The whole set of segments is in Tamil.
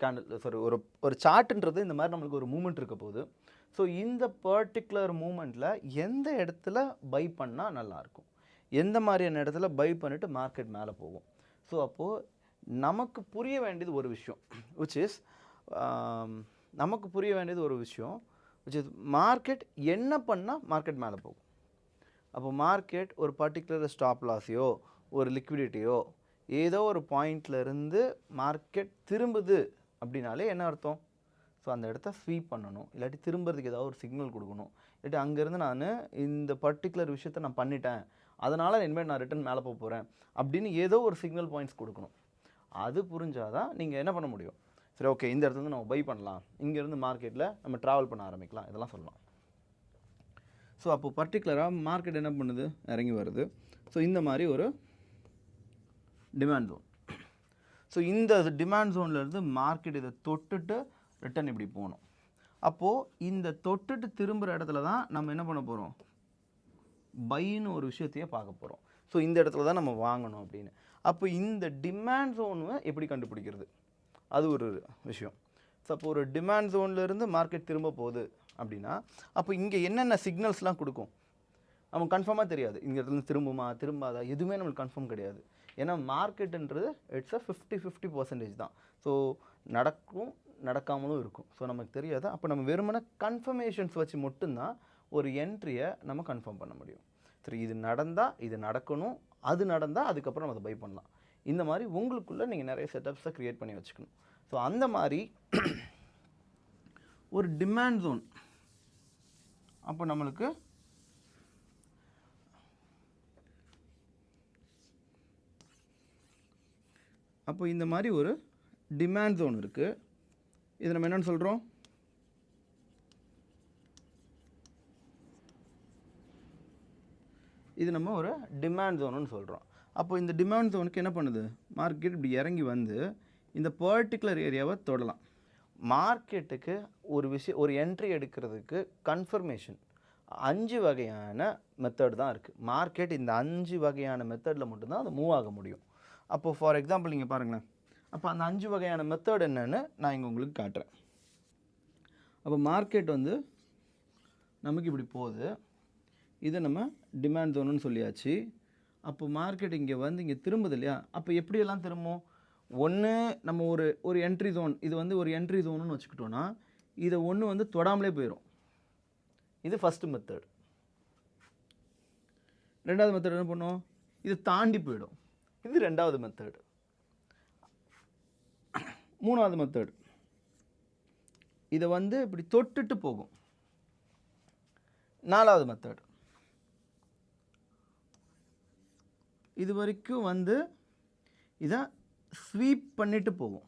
கேண்டில் சாரி ஒரு சார்ட்டுன்றது இந்த மாதிரி நம்மளுக்கு ஒரு மூமெண்ட் இருக்க போகுது. ஸோ இந்த பர்டிகுலர் மூமெண்ட்டில் எந்த இடத்துல பை பண்ணால் நல்லாயிருக்கும், எந்த மாதிரியான இடத்துல பை பண்ணிவிட்டு மார்க்கெட் மேலே போகும். ஸோ அப்போது நமக்கு புரிய வேண்டியது ஒரு விஷயம், விச் இஸ் நமக்கு புரிய வேண்டியது ஒரு விஷயம் விச் இஸ் மார்க்கெட் என்ன பண்ணால் மார்க்கெட் மேலே போகும். அப்போ மார்க்கெட் ஒரு பர்டிகுலர் ஸ்டாப் லாஸையோ ஒரு லிக்விடிட்டியோ ஏதோ ஒரு பாயிண்ட்லேருந்து மார்க்கெட் திரும்புது அப்படின்னாலே என்ன அர்த்தம்? ஸோ அந்த இடத்த ஸ்வீப் பண்ணணும், இல்லாட்டி திரும்புறதுக்கு ஏதாவது ஒரு சிக்னல் கொடுக்கணும், இல்லாட்டி அங்கேருந்து நான் இந்த பர்டிகுலர் விஷயத்த நான் பண்ணிட்டேன், அதனால் இனிமேல் நான் ரிட்டன் மேலே போக போகிறேன் அப்படின்னு ஏதோ ஒரு சிக்னல் பாயிண்ட்ஸ் கொடுக்கணும். அது புரிஞ்சாதான் நீங்கள் என்ன பண்ண முடியும். சரி, ஓகே, இந்த இடத்துல நம்ம பை பண்ணலாம், இங்கேருந்து மார்க்கெட்டில் நம்ம ட்ராவல் பண்ண ஆரம்பிக்கலாம், இதெல்லாம் சொல்லலாம். ஸோ அப்போது பர்டிகுலராக மார்க்கெட் என்ன பண்ணுது, இறங்கி வருது. ஸோ இந்த மாதிரி ஒரு டிமாண்ட் ஜோன். ஸோ இந்த டிமாண்ட் ஜோன்லேருந்து மார்க்கெட் இதை தொட்டுட்டு ரிட்டன் இப்படி போகணும். அப்போது இந்த தொட்டுட்டு திரும்புகிற இடத்துல தான் நம்ம என்ன பண்ண போகிறோம், பைன்னு ஒரு விஷயத்தையே பார்க்க போகிறோம். ஸோ இந்த இடத்துல தான் நம்ம வாங்கணும் அப்படின்னு. அப்போ இந்த டிமாண்ட் ஜோனை எப்படி கண்டுபிடிக்கிறது, அது ஒரு விஷயம். ஸோ அப்போ ஒரு டிமாண்ட் ஜோன்லேருந்து மார்க்கெட் திரும்ப போகுது அப்படின்னா அப்போ இங்கே என்னென்ன சிக்னல்ஸ்லாம் கொடுக்கும் நமக்கு கன்ஃபார்மாக தெரியாது. இங்கே இடத்துல திரும்புமா திரும்பாதா எதுவுமே நம்மளுக்கு கன்ஃபார்ம் கிடையாது. ஏன்னா மார்க்கெட்டுன்றது இட்ஸ் 50-50% தான். ஸோ நடக்கும் நடக்காமலும் இருக்கும். ஸோ நமக்கு தெரியாது. அப்போ நம்ம வெறுமனே கன்ஃபர்மேஷன்ஸ் வச்சு மட்டும்தான் ஒரு என்ட்ரியை நம்ம கன்ஃபார்ம் பண்ண முடியும். சரி, இது நடந்தால் இது நடக்கணும், அது நடந்தால் அதுக்கப்புறம் நம்ம அதை பை பண்ணலாம். இந்த மாதிரி உங்களுக்குள்ளே நீங்கள் நிறைய செட்டப்ஸை க்ரியேட் பண்ணி வச்சுக்கணும். ஸோ அந்த மாதிரி ஒரு டிமாண்ட் ஜோன் அப்போ நம்மளுக்கு அப்போ இந்த மாதிரி ஒரு டிமாண்ட் ஜோன் இருக்குது. இது நம்ம என்னென்னு சொல்கிறோம், இது நம்ம ஒரு டிமாண்ட் ஜோனுன்னு சொல்கிறோம். அப்போ இந்த டிமாண்ட் ஜோனுக்கு என்ன பண்ணுது, மார்க்கெட் இப்படி இறங்கி வந்து இந்த பர்டிகுலர் ஏரியாவை தொடலாம். மார்க்கெட்டுக்கு ஒரு விஷயம், ஒரு என்ட்ரி எடுக்கிறதுக்கு கன்ஃபர்மேஷன் 5 வகையான மெத்தட் தான் இருக்குது. மார்க்கெட் இந்த 5 வகையான மெத்தடில் மட்டும்தான் அது மூவ் ஆக முடியும். அப்போது ஃபார் எக்ஸாம்பிள் நீங்கள் பாருங்களேன், அப்போ அந்த 5 வகையான மெத்தட் என்னென்னு நான் இங்கே உங்களுக்கு காட்டுறேன். அப்போ மார்க்கெட் வந்து நமக்கு இப்படி போகுது, இதை நம்ம டிமாண்ட் ஜோனுன்னு சொல்லியாச்சு. அப்போ மார்க்கெட் இங்கே வந்து இங்கே திரும்புது இல்லையா, அப்போ எப்படியெல்லாம் திரும்பும், ஒன்று நம்ம ஒரு என்ட்ரி ஜோன், இது வந்து ஒரு என்ட்ரி ஜோனுன்னு வச்சுக்கிட்டோன்னா இதை ஒன்று வந்து தொடாமலே போயிடும். இது ஃபஸ்ட்டு மெத்தட். ரெண்டாவது மெத்தட் என்ன பண்ணும், இது தாண்டி போயிடும். இது ரெண்டாவது மெத்தட். மூணாவது மெத்தட், இதை வந்து இப்படி தொட்டுட்டு போகும். நாலாவது மெத்தட், இது வரைக்கும் வந்து இதை ஸ்வீப் பண்ணிட்டு போகும்.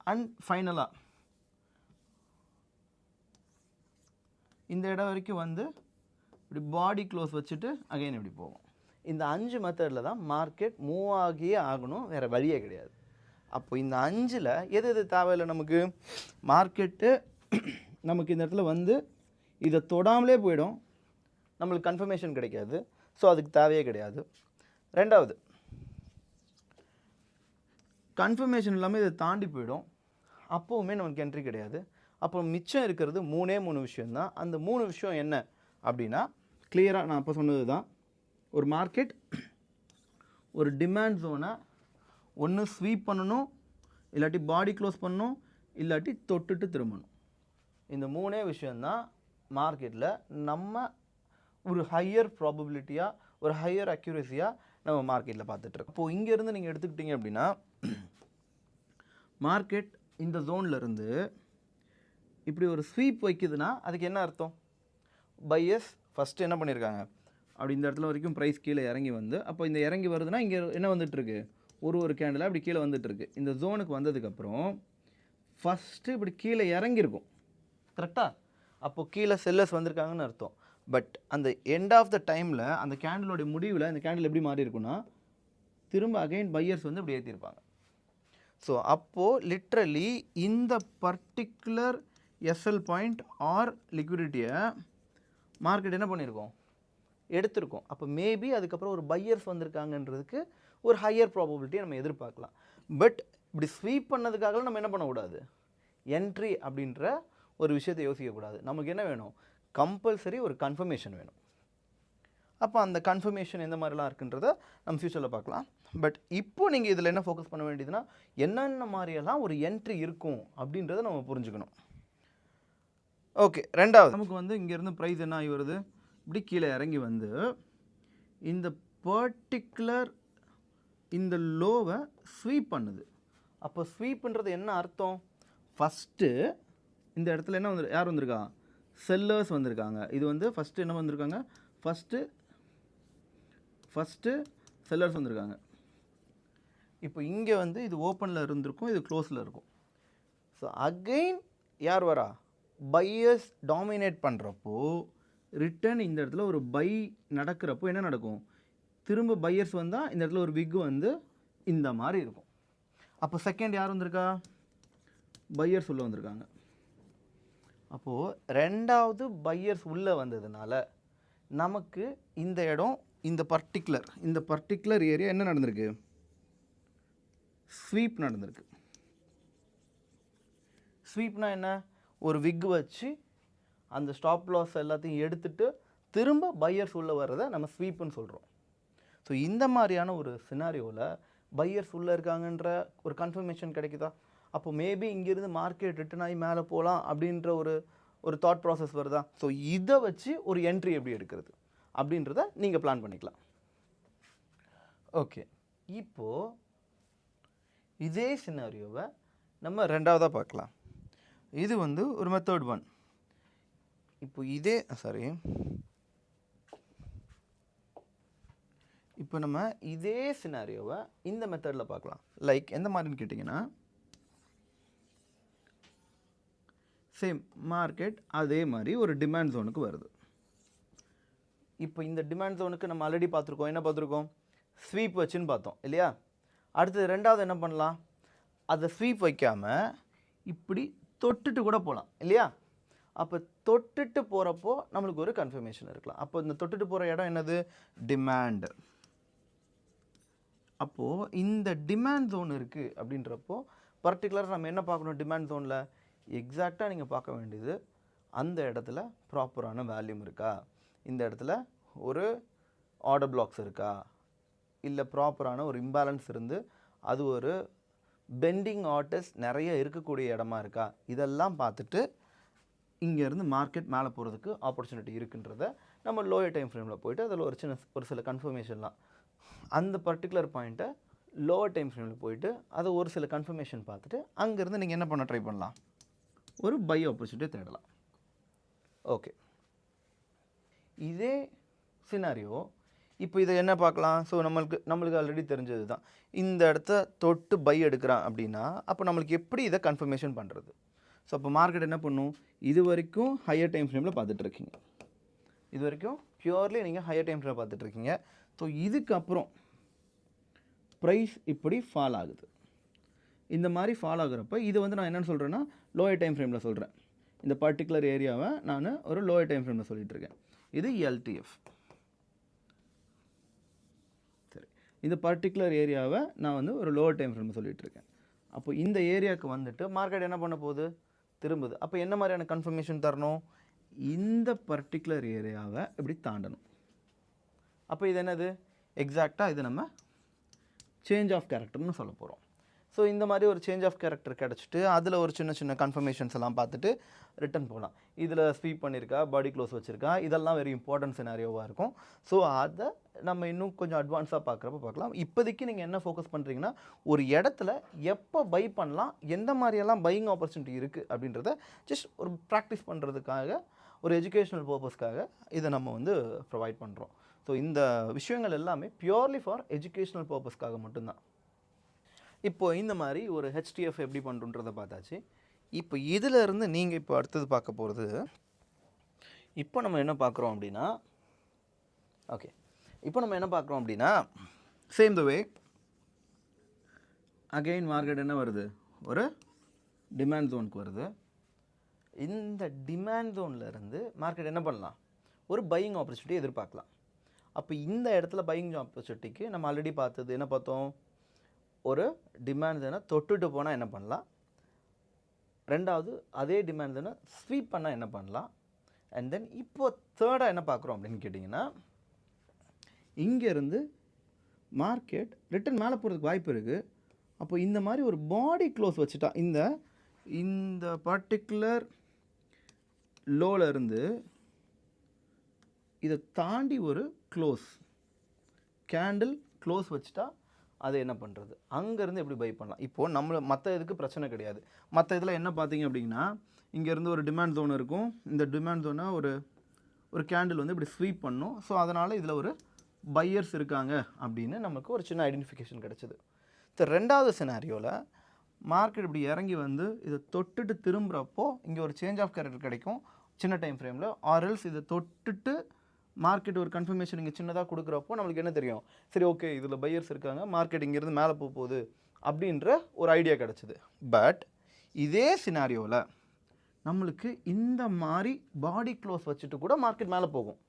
அண்ட் ஃபைனலாக இந்த இடம் வரைக்கும் வந்து இப்படி பாடி க்ளோஸ் வச்சுட்டு அகைன் இப்படி போகும். இந்த 5 மெத்தடில் தான் மார்க்கெட் மூவ் ஆகியே ஆகணும், வேறு வழியே கிடையாது. அப்போ இந்த 5ல் எது எது தேவையில்லை நமக்கு, மார்க்கெட்டு நமக்கு இந்த இடத்துல வந்து இதை தொடாமலே போயிடும், நம்மளுக்கு கன்ஃபர்மேஷன் கிடைக்காது. ஸோ அதுக்கு தேவையே கிடையாது. ரெண்டாவது, கன்ஃபர்மேஷன் இல்லாமல் இதை தாண்டி போயிடும், அப்போவுமே நமக்கு என்ட்ரி கிடையாது. அப்போ மிச்சம் இருக்கிறது 3 விஷயந்தான். அந்த 3 விஷயம் என்ன அப்படின்னா, கிளியராக நான் அப்போ சொன்னது தான், ஒரு மார்க்கெட் ஒரு டிமாண்ட் ஜோனை ஒன்று ஸ்வீப் பண்ணணும், இல்லாட்டி பாடி க்ளோஸ் பண்ணணும், இல்லாட்டி தொட்டுட்டு திரும்பணும். இந்த 3 விஷயந்தான் மார்க்கெட்டில் நம்ம ஒரு ஹையர் ப்ராபபிலிட்டியாக, ஒரு ஹையர் அக்யூரஸியாக நம்ம மார்க்கெட்டில் பார்த்துட்ருக்கோம். இப்போது இங்கேருந்து நீங்கள் எடுத்துக்கிட்டிங்க அப்படின்னா, மார்க்கெட் இந்த ஜோன்லேருந்து இப்படி ஒரு ஸ்வீப் வைக்குதுன்னா அதுக்கு என்ன அர்த்தம், பையர்ஸ் ஃபஸ்ட்டு என்ன பண்ணியிருக்காங்க, அப்படி இந்த இடத்துல வரைக்கும் ப்ரைஸ் கீழே இறங்கி வந்து, அப்போ இந்த இறங்கி வருதுன்னா இங்கே என்ன வந்துட்டுருக்கு, ஒரு கேண்டில் அப்படி கீழே வந்துட்டுருக்கு. இந்த ஜோனுக்கு வந்ததுக்கப்புறம் ஃபஸ்ட்டு இப்படி கீழே இறங்கியிருக்கும், கரெக்டாக. அப்போது கீழே செல்லர்ஸ் வந்திருக்காங்கன்னு அர்த்தம். பட் அந்த எண்ட் ஆஃப் த டைமில், அந்த கேண்டிலோடைய முடிவில் இந்த கேண்டில் எப்படி மாறி இருக்குன்னா, திரும்ப அகைன் பையர்ஸ் வந்து இப்படி ஏற்றிருப்பாங்க. ஸோ அப்போது லிட்ரலி இந்த பர்டிகுலர் எஸ்எல் பாயிண்ட் ஆர் லிக்விடிட்டியை மார்க்கெட் என்ன பண்ணியிருக்கோம், எடுத்திருக்கோம். அப்போ மேபி அதுக்கப்புறம் ஒரு பையர்ஸ் வந்திருக்காங்கன்றதுக்கு ஒரு ஹையர் ப்ராபபிலிட்டியை நம்ம எதிர்பார்க்கலாம். பட் இப்படி ஸ்வீப் பண்ணதுக்காக நம்ம என்ன பண்ணக்கூடாது, என்ட்ரி அப்படின்ற ஒரு விஷயத்தை யோசிக்கக்கூடாது. நமக்கு என்ன வேணும், கம்பல்சரி ஒரு கன்ஃபர்மேஷன் வேணும். அப்போ அந்த கன்ஃபர்மேஷன் எந்த மாதிரிலாம் இருக்குன்றத நம்ம ஃப்யூச்சரில் பார்க்கலாம். பட் இப்போ நீங்கள் இதில் என்ன ஃபோக்கஸ் பண்ண வேண்டியதுன்னா, என்னென்ன மாதிரியெல்லாம் ஒரு என்ட்ரி இருக்கும் அப்படின்றத நம்ம புரிஞ்சுக்கணும். ஓகே, ரெண்டாவது நமக்கு வந்து இங்கேருந்து ப்ரைஸ் என்ன ஆகி வருது, இப்படி கீழே இறங்கி வந்து இந்த பர்டிகுலர் இந்த லோவை ஸ்வீப் பண்ணுது. அப்போ ஸ்வீப்புன்றது என்ன அர்த்தம், ஃபஸ்ட்டு இந்த இடத்துல என்ன வந்து யார் வந்திருக்கா, செல்லர்ஸ் வந்திருக்காங்க. இது வந்து ஃபஸ்ட்டு என்ன வந்திருக்காங்க, ஃபஸ்ட்டு செல்லர்ஸ் வந்திருக்காங்க. இப்போ இங்கே வந்து இது ஓப்பனில் இருந்திருக்கும், இது க்ளோஸில் இருக்கும். ஸோ அகெயின் யார் வரா, பையர்ஸ் டாமினேட் பண்ணுறப்போ ரிட்டன் இந்த இடத்துல ஒரு பை நடக்கிறப்போ என்ன நடக்கும், திரும்ப பையர்ஸ் வந்தால் இந்த இடத்துல ஒரு விக் வந்து இந்த மாதிரி இருக்கும். அப்போ செகண்ட் யார் வந்திருக்கா, பையர்ஸ் உள்ளே வந்திருக்காங்க. அப்போது ரெண்டாவது பையர்ஸ் உள்ளே வந்ததுனால நமக்கு இந்த இடம் இந்த பர்டிகுலர் ஏரியா என்ன நடந்திருக்கு, ஸ்வீப் நடந்திருக்கு. ஸ்வீப்னா என்ன, ஒரு விக் வச்சு அந்த ஸ்டாப் லாஸ் எல்லாத்தையும் எடுத்துட்டு திரும்ப பையர்ஸ் உள்ளே வர்றதை நம்ம ஸ்வீப்புன்னு சொல்கிறோம். ஸோ இந்த மாதிரியான ஒரு சினாரியோவில் பையர்ஸ் உள்ளே இருக்காங்கன்ற ஒரு கன்ஃபர்மேஷன் கிடைக்குதா, அப்போ மேபி இங்கேருந்து மார்க்கெட் ரிட்டர்ன் ஆகி மேலே போகலாம் அப்படின்ற ஒரு தாட் ப்ராசஸ் வருதா. ஸோ இதை வச்சு ஒரு என்ட்ரி எப்படி எடுக்கிறது அப்படின்றத நீங்கள் பிளான் பண்ணிக்கலாம். ஓகே, இப்போது இதே சினாரியோவை நம்ம ரெண்டாவதாக பார்க்கலாம். இது வந்து ஒரு மெத்தட் 1. இப்போ இப்போ நம்ம இதே சினாரியோவை இந்த மெத்தடில் பார்க்கலாம். லைக் எந்த மாதிரின்னு கேட்டிங்கன்னா, சேம் மார்க்கெட் அதே மாதிரி ஒரு டிமாண்ட் ஜோனுக்கு வருது. இப்போ இந்த டிமாண்ட் ஜோனுக்கு நம்ம ஆல்ரெடி பார்த்துருக்கோம், என்ன பார்த்துருக்கோம், ஸ்வீப் வச்சுன்னு பார்த்தோம் இல்லையா. அடுத்தது ரெண்டாவது என்ன பண்ணலாம், அதை ஸ்வீப் வைக்காமல் இப்படி தொட்டுட்டு கூட போகலாம் இல்லையா. அப்போ தொட்டுட்டு போகிறப்போ நம்மளுக்கு ஒரு கன்ஃபர்மேஷன் இருக்கலாம். அப்போ இந்த தொட்டுட்டு போகிற இடம் என்னது, டிமாண்ட். அப்போது இந்த டிமாண்ட் ஜோன் இருக்குது அப்படின்றப்போ பர்டிகுலராக நம்ம என்ன பார்க்கணும், டிமாண்ட் ஜோனில் எக்ஸாக்டாக நீங்கள் பார்க்க வேண்டியது அந்த இடத்துல ப்ராப்பரான வேல்யூம் இருக்கா, இந்த இடத்துல ஒரு ஆர்டர் பிளாக்ஸ் இருக்கா, இல்லை ப்ராப்பரான ஒரு இம்பேலன்ஸ் இருந்து அது ஒரு பெண்டிங் ஆர்டர்ஸ் நிறைய இருக்கக்கூடிய இடமா இருக்கா, இதெல்லாம் பார்த்துட்டு இங்கேருந்து மார்க்கெட் மேலே போகிறதுக்கு ஆப்பர்ச்சுனிட்டி இருக்குன்றத நம்ம லோயர் டைம் ஃப்ரேமில் போய்ட்டு அதில் ஒரு சில கன்ஃபர்மேஷன்லாம் அந்த பர்டிகுலர் பாயிண்ட்டை லோவர் டைம் ஃப்ரேமில் போயிட்டு அதை ஒரு சில கன்ஃபர்மேஷன் பார்த்துட்டு அங்கேருந்து நீங்கள் என்ன பண்ண ட்ரை பண்ணலாம், ஒரு பை ஆப்பர்ச்சுனிட்டி தேடலாம். ஓகே, இதே சினாரியோ இப்போ இதை என்ன பார்க்கலாம். ஸோ நம்மளுக்கு ஆல்ரெடி தெரிஞ்சது தான், இந்த இடத்த தொட்டு பை எடுக்கிறான் அப்படின்னா அப்போ நம்மளுக்கு எப்படி இதை கன்ஃபர்மேஷன் பண்ணுறது. ஸோ அப்போ மார்க்கெட் என்ன பண்ணும், இது வரைக்கும் ஹையர் டைம் ஃப்ரேமில் பார்த்துட்ருக்கீங்க, இது வரைக்கும் பியூர்லி நீங்கள் ஹையர் டைம் ஃப்ரேமில் பார்த்துட்ருக்கீங்க. ஸோ இதுக்கப்புறம் ப்ரைஸ் இப்படி ஃபால் ஆகுது. இந்த மாதிரி ஃபால் ஆகுறப்ப இது வந்து நான் என்னென்னு சொல்கிறேன்னா லோயர் டைம் ஃப்ரேமில் சொல்கிறேன். இந்த பர்டிகுலர் ஏரியாவை நான் ஒரு லோயர் டைம் ஃப்ரேமில் சொல்லிகிட்ருக்கேன். இது எல்டிஎஃப். சரி, இந்த பர்டிகுலர் ஏரியாவை நான் வந்து ஒரு லோவர் டைம் ஃப்ரேமில் சொல்லிகிட்ருக்கேன். அப்போ இந்த ஏரியாவுக்கு வந்துட்டு மார்க்கெட் என்ன பண்ண போகுது, திரும்புது. அப்போ என்ன மாதிரியான கன்ஃபர்மேஷன் தரணும், இந்த பர்டிகுலர் ஏரியாவை இப்படி தாண்டணும். அப்போ இது என்னது, எக்ஸாக்டாக இது நம்ம சேஞ்ச் ஆஃப் கேரக்டர்னு சொல்ல போகிறோம். ஸோ இந்த மாதிரி ஒரு சேஞ்ச் ஆஃப் கேரக்டர் கிடச்சிட்டு அதில் ஒரு சின்ன சின்ன கன்ஃபர்மேஷன்ஸ் எல்லாம் பார்த்துட்டு ரிட்டன் போகலாம். இதில் ஸ்வீப் பண்ணியிருக்கா, பாடி க்ளோஸ் வச்சுருக்கா, இதெல்லாம் வெரி இம்பார்ட்டன்ட் சினாரியோவாக இருக்கும். ஸோ அதை நம்ம இன்னும் கொஞ்சம் அட்வான்ஸாக பார்க்கலாம். இப்போதைக்கு நீங்கள் என்ன ஃபோக்கஸ் பண்ணுறீங்கன்னா, ஒரு இடத்துல எப்போ பை பண்ணலாம், எந்த மாதிரியெல்லாம் பையிங் ஆப்பர்ச்சுனிட்டி இருக்குது அப்படின்றத ஜஸ்ட் ஒரு ப்ராக்டிஸ் பண்ணுறதுக்காக, ஒரு எஜுகேஷ்னல் பர்பஸ்க்காக இதை நம்ம வந்து ப்ரொவைட் பண்ணுறோம். ஸோ இந்த விஷயங்கள் எல்லாமே பியூர்லி ஃபார் எஜுகேஷ்னல் பர்பஸ்க்காக மட்டும்தான். இப்போது இந்த மாதிரி ஒரு ஹெச்டிஎஃப் எப்படி பண்ணுறன்றதை பார்த்தாச்சு. இப்போ இதிலேருந்து நீங்கள் இப்போ அடுத்தது பார்க்க போகிறது, இப்போ நம்ம என்ன பார்க்குறோம் அப்படின்னா, ஓகே, இப்போ நம்ம என்ன பார்க்குறோம் அப்படின்னா, same the way again market என்ன வருது, ஒரு டிமாண்ட் ஜோனுக்கு வருது. இந்த டிமாண்ட் ஜோனில் இருந்து மார்க்கெட் என்ன பண்ணலாம், ஒரு பையிங் ஆப்பர்ச்சுனிட்டி எதிர்பார்க்கலாம். அப்போ இந்த இடத்துல பையிங் ஆப்பர்ச்சுனிட்டிக்கு நம்ம ஆல்ரெடி பார்த்தது என்ன பார்த்தோம், ஒரு டிமாண்ட் தானே தொட்டுட்டு போனால் என்ன பண்ணலாம், ரெண்டாவது அதே டிமாண்ட் தானே ஸ்வீப் பண்ணால் என்ன பண்ணலாம், அண்ட் தென் இப்போ தேர்டாக என்ன பார்க்குறோம் அப்படின்னு கேட்டிங்கன்னா, இங்கேருந்து மார்க்கெட் ரிட்டர்ன் மேலே போகிறதுக்கு வாய்ப்பு இருக்குது. அப்போ இந்த மாதிரி ஒரு பாடி க்ளோஸ் வச்சுட்டா இந்த பர்டிகுலர் லோவில் இருந்து இதை தாண்டி ஒரு க்ளோஸ் கேண்டில் க்ளோஸ் வச்சுட்டா அதை என்ன பண்ணுறது, அங்கேருந்து எப்படி பை பண்ணலாம். இப்போது மற்ற இதுக்கு பிரச்சனை கிடையாது. மற்ற இதில் என்ன பார்த்தீங்க அப்படின்னா, இங்கேருந்து ஒரு டிமாண்ட் ஜோன் இருக்கும். இந்த டிமாண்ட் ஜோனை ஒரு கேண்டில் வந்து இப்படி ஸ்வீப் பண்ணும். ஸோ அதனால் இதில் ஒரு பையர்ஸ் இருக்காங்க அப்படின்னு நமக்கு ஒரு சின்ன ஐடென்டிஃபிகேஷன் கிடச்சிது. ஸோ ரெண்டாவது சினாரியோவில் மார்க்கெட் இப்படி இறங்கி வந்து இதை தொட்டுட்டு திரும்புகிறப்போ இங்கே ஒரு சேஞ்ச் ஆஃப் கேரக்டர் கிடைக்கும் சின்ன டைம் ஃப்ரேமில். ஆர்எல்ஸ் இதை தொட்டுட்டு மார்க்கெட் ஒரு கன்ஃபர்மேஷன் இங்கே சின்னதாக கொடுக்குறப்போ நம்மளுக்கு என்ன தெரியும், சரி ஓகே இதில் பையர்ஸ் இருக்காங்க, மார்க்கெட் இங்கேருந்து மேலே போகுது அப்படின்ற ஒரு ஐடியா கிடச்சிது. பட் இதே சினாரியோவில் நம்மளுக்கு இந்த மாதிரி பாடி க்ளோஸ் வச்சுட்டு கூட மார்க்கெட் மேலே போகும்.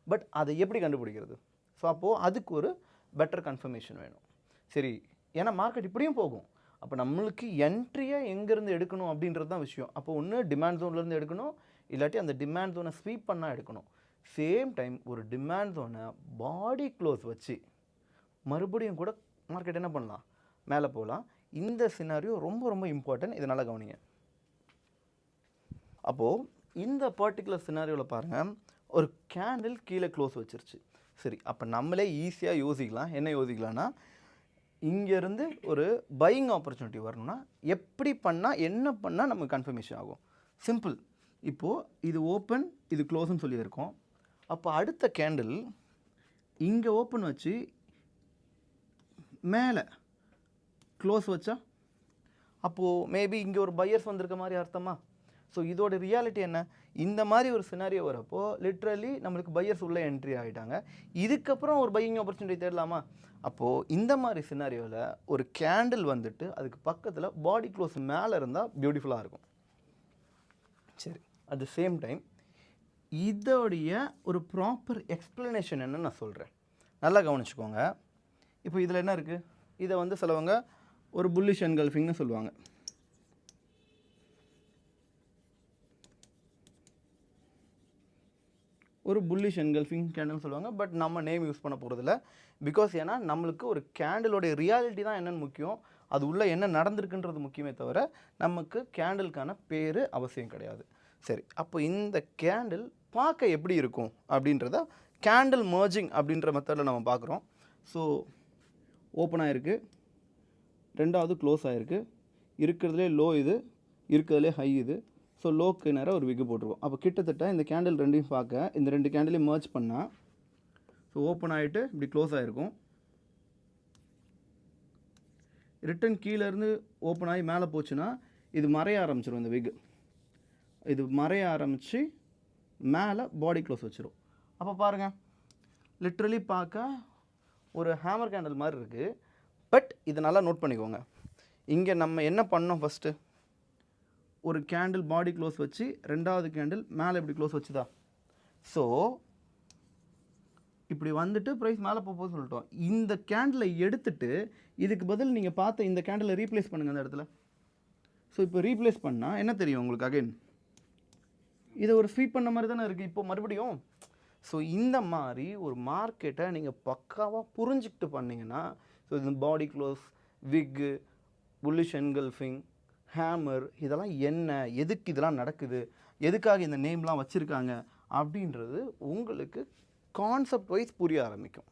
பட் அதை எப்படி கண்டுபிடிக்கிறது? ஸோ அப்போது அதுக்கு ஒரு பெட்டர் கன்ஃபர்மேஷன் வேணும். சரி, ஏன்னா மார்க்கெட் இப்படியும் போகும். அப்போ நம்மளுக்கு என்ட்ரியை எங்கேருந்து எடுக்கணும் அப்படின்றது தான் விஷயம். அப்போ ஒன்று டிமாண்ட் ஜோன்லேருந்து எடுக்கணும், இல்லாட்டி அந்த டிமாண்ட் ஜோனை ஸ்வீப் பண்ணால் எடுக்கணும். சேம் டைம் ஒரு டிமாண்ட் ஜோனை பாடி க்ளோஸ் வச்சு மறுபடியும் கூட மார்க்கெட் என்ன பண்ணலாம், மேலே போகலாம். இந்த சினாரியோ ரொம்ப ரொம்ப இம்பார்ட்டன்ட், இதை நல்லா கவனிங்க. அப்போது இந்த பர்டிகுலர் சினாரியோவில் பாருங்கள், ஒரு கேண்டில் கீழே க்ளோஸ் வச்சிருச்சு. சரி, அப்போ நம்மளே ஈஸியாக யோசிக்கலாம். என்ன யோசிக்கலாம்னா, இங்கேருந்து ஒரு பையிங் ஆப்பர்ச்சுனிட்டி வரணும்னா எப்படி பண்ணால் என்ன பண்ணால் நமக்கு கன்ஃபர்மேஷன் ஆகும்? சிம்பிள். இப்போது இது ஓப்பன் இது க்ளோஸ்ன்னு சொல்லியிருக்கோம். அப்போ அடுத்த கேண்டில் இங்கே ஓப்பன் வச்சு மேலே க்ளோஸ் வச்சா அப்போது மேபி இங்கே ஒரு பையர்ஸ் வந்திருக்க மாதிரி அர்த்தமா? ஸோ இதோட ரியாலிட்டி என்ன, இந்த மாதிரி ஒரு சினாரியோ வரப்போ லிட்ரலி நம்மளுக்கு பையர்ஸ் உள்ளே என்ட்ரி ஆகிட்டாங்க. இதுக்கப்புறம் ஒரு பையிங் ஆப்பர்ச்சுனிட்டி தேடலாமா? அப்போது இந்த மாதிரி சினாரியோவில் ஒரு கேண்டில் வந்துட்டு அதுக்கு பக்கத்தில் பாடி க்ளோஸ் மேலே இருந்தால் பியூட்டிஃபுல்லாக இருக்கும். சரி, அட் த சேம் டைம் இதோடைய ஒரு ப்ராப்பர் எக்ஸ்ப்ளனேஷன் என்னன்னு நான் சொல்கிறேன், நல்லா கவனிச்சுக்கோங்க. இப்போ இதில் என்ன இருக்குது, இதை வந்து சிலவங்க ஒரு புல்லிஷ் என்கல்ஃபிங்னு சொல்லுவாங்க. ஒரு புல்லிஷ் என்கல்ஃபிங் கேண்டில் சொல்லுவாங்க. பட் நம்ம நேம் யூஸ் பண்ண போகிறதில்ல. பிகாஸ் ஏன்னா நம்மளுக்கு ஒரு கேண்டிலோடைய ரியாலிட்டி தான் என்னென்னு முக்கியம், அது உள்ளே என்ன நடந்திருக்குன்றது முக்கியமே தவிர நமக்கு கேண்டிலுக்கான பேர் அவசியம் கிடையாது. சரி, அப்போ இந்த கேண்டில் பார்க்க எப்படி இருக்கும் அப்படின்றத கேண்டில் மர்ஜிங் அப்படின்ற மெத்தடில் நம்ம பார்க்குறோம். ஸோ ஓப்பன் ஆகிருக்கு, ரெண்டாவது க்ளோஸ் ஆகிருக்கு, இருக்கிறதுலே லோ இது, இருக்கிறதுலே ஹை இது. ஸோ லோக்கு நேரம் ஒரு விக்கு போட்டுருவோம். அப்போ கிட்டத்தட்ட இந்த கேண்டில் ரெண்டையும் பார்க்க இந்த ரெண்டு கேண்டிலையும் மர்ஜ் பண்ணால் ஸோ ஓப்பன் ஆகிட்டு இப்படி க்ளோஸ் ஆகிருக்கும். ரிட்டன் கீழேருந்து ஓப்பன் ஆகி மேலே போச்சுன்னா இது மறைய ஆரம்பிச்சிடும். இந்த விக்கு இது மறைய ஆரம்பித்து மேலே பாடி க்ளோஸ் வச்சிடும். அப்போ பாருங்கள், லிட்ரலி பார்க்க ஒரு ஹேமர் கேண்டில் மாதிரி இருக்குது. பட் இதை நல்லா நோட் பண்ணிக்கோங்க. இங்கே நம்ம என்ன பண்ணோம், ஃபஸ்ட்டு ஒரு கேண்டில் பாடி க்ளோஸ் வச்சு ரெண்டாவது கேண்டில் மேலே இப்படி க்ளோஸ் வச்சுதா. ஸோ இப்படி வந்துட்டு ப்ரைஸ் மேலே போகும்போது சொல்லிட்டோம். இந்த கேண்டிலை எடுத்துட்டு இதுக்கு பதில் நீங்கள் பார்த்த இந்த கேண்டிலை ரீப்ளேஸ் பண்ணுங்கள் அந்த இடத்துல. ஸோ இப்போ ரீப்ளேஸ் பண்ணால் என்ன தெரியும் உங்களுக்கு, அகைன் இதை ஒரு ஸ்வீப் பண்ண மாதிரி தானே இருக்குது இப்போ மறுபடியும். ஸோ இந்த மாதிரி ஒரு மார்க்கெட்டை நீங்கள் பக்காவாக புரிஞ்சுக்கிட்டு பண்ணிங்கன்னா, ஸோ இந்த பாடி க்ளோஸ், விக்கு, புல்லிஷ் என்கல்ஃபிங், ஹேமர், இதெல்லாம் என்ன, எதுக்கு இதெல்லாம் நடக்குது, எதுக்காக இந்த நேம்லாம் வச்சுருக்காங்க அப்படின்றது உங்களுக்கு கான்செப்ட் வைஸ் புரிய ஆரம்பிக்கும்.